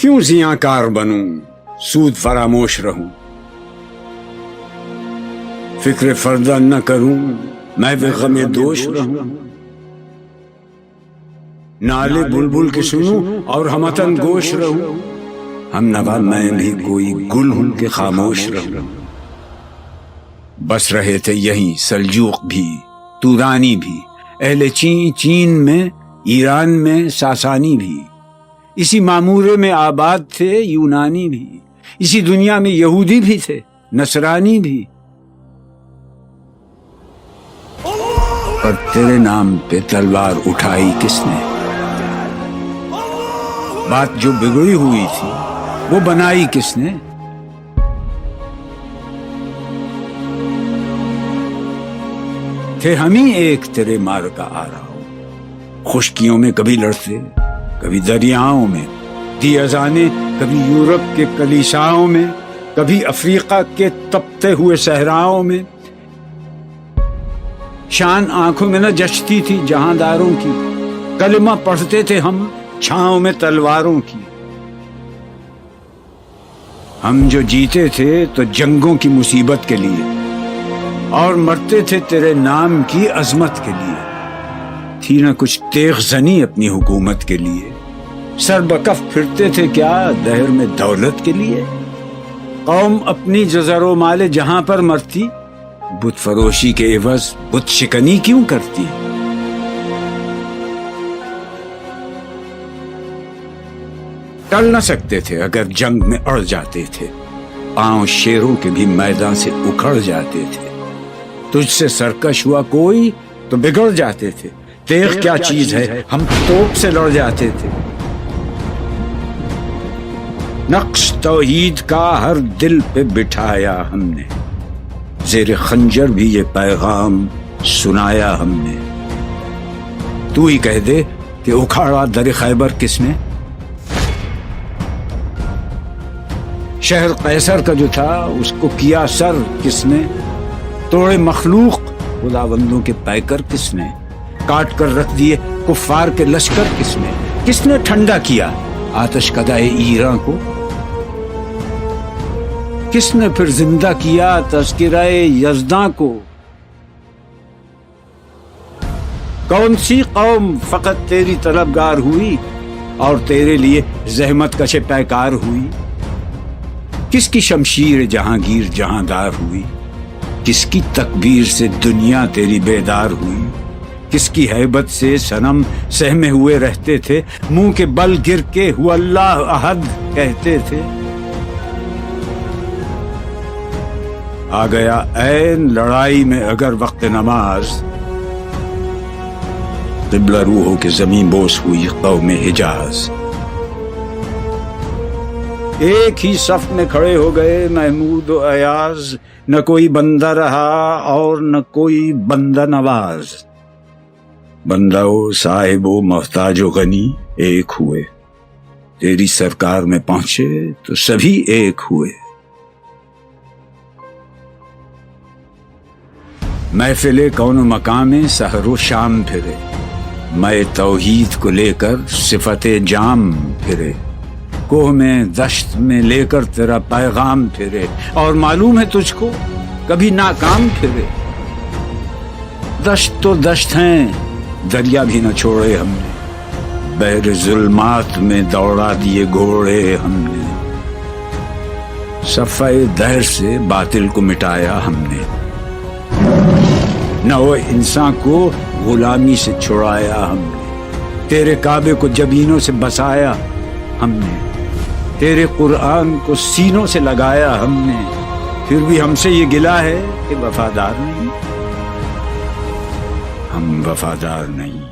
کیوں زیاں کار بنوں، سود فراموش رہوں، فکر فردہ نہ کروں، میں بے غم دوش رہوں، نالے بلبل کے سنوں اور ہمتن گوش رہوں، ہم نوا میں بھی کوئی گل ہوں کہ خاموش رہوں۔ بس رہے تھے یہیں سلجوق بھی، تورانی بھی، اہل چین میں، ایران میں ساسانی بھی، اسی معمورے میں آباد تھے یونانی بھی، اسی دنیا میں یہودی بھی تھے نصرانی بھی، پر تیرے نام پہ تلوار اٹھائی کس نے؟ بات جو بگڑی ہوئی تھی وہ بنائی کس نے؟ تھے ہم ہی ایک تیرے مار کا آ رہا ہوں، خشکیوں میں کبھی لڑتے، کبھی دریاؤں میں، دی اذانیں کبھی یورپ کے کلیساؤں میں، کبھی افریقہ کے تپتے ہوئے صحراؤں میں، شان آنکھوں میں نہ جچتی تھی جہانداروں کی، کلمہ پڑھتے تھے ہم چھاؤں میں تلواروں کی، ہم جو جیتے تھے تو جنگوں کی مصیبت کے لیے، اور مرتے تھے تیرے نام کی عظمت کے لیے، تھی نہ کچھ تیغ زنی اپنی حکومت کے لیے، سر بکف پھرتے تھے کیا دہر میں دولت کے لیے، قوم اپنی جزر و مال جہاں پر مرتی، بت فروشی کے عوض بت شکنی کیوں کرتی؟ ٹل نہ سکتے تھے اگر جنگ میں اڑ جاتے تھے، پاؤں شیروں کے بھی میدان سے اکھڑ جاتے تھے، تجھ سے سرکش ہوا کوئی تو بگڑ جاتے تھے، تیغ کیا چیز ہے ہم توپ سے لڑ جاتے تھے، نقش توحید کا ہر دل پہ بٹھایا ہم نے، زیر خنجر بھی یہ پیغام سنایا ہم نے، تو ہی کہہ دے کہ اکھاڑا در خیبر کس نے؟ شہر قیصر کا جو تھا اس کو کیا سر کس نے؟ توڑے مخلوق خداوندوں کے پیکر کس نے؟ کاٹ کر رکھ دیے کفار کے لشکر کس نے؟ کس نے ٹھنڈا کیا آتش کدائے ایراں کو؟ کس نے پھر زندہ کیا تذکرہ یزداں کو؟ کون سی قوم فقط تیری طلبگار ہوئی اور تیرے لیے زحمت کش پیکار ہوئی؟ کس کی شمشیر جہانگیر جہاندار ہوئی؟ کس کی تکبیر سے دنیا تیری بیدار ہوئی؟ کس کی ہیبت سے صنم سہمے ہوئے رہتے تھے، منہ کے بل گر کے ہوا اللہ احد کہتے تھے؟ آ گیا عین لڑائی میں اگر وقت نماز، قبلہ روحوں کے زمین بوس ہوئی قوم حجاز، ایک ہی صف میں کھڑے ہو گئے محمود و ایاز، نہ کوئی بندہ رہا اور نہ کوئی بندہ نواز، بندہ و صاحب و محتاج و غنی ایک ہوئے، تیری سرکار میں پہنچے تو سبھی ایک ہوئے، محفل کون و مقام سحر و شام پھرے، میں توحید کو لے کر صفت جام پھرے، کوہ میں دشت میں لے کر تیرا پیغام پھرے، اور معلوم ہے تجھ کو کبھی ناکام پھرے، دشت تو دشت ہیں دریا بھی نہ چھوڑے ہم نے، بحر ظلمات میں دوڑا دیے گھوڑے ہم نے، صفحہ دہر سے باطل کو مٹایا ہم نے، نہ وہ انسان کو غلامی سے چھڑایا ہم نے، تیرے کعبے کو جبینوں سے بسایا ہم نے، تیرے قرآن کو سینوں سے لگایا ہم نے، پھر بھی ہم سے یہ گلہ ہے کہ وفادار نہیں، ہم وفادار نہیں۔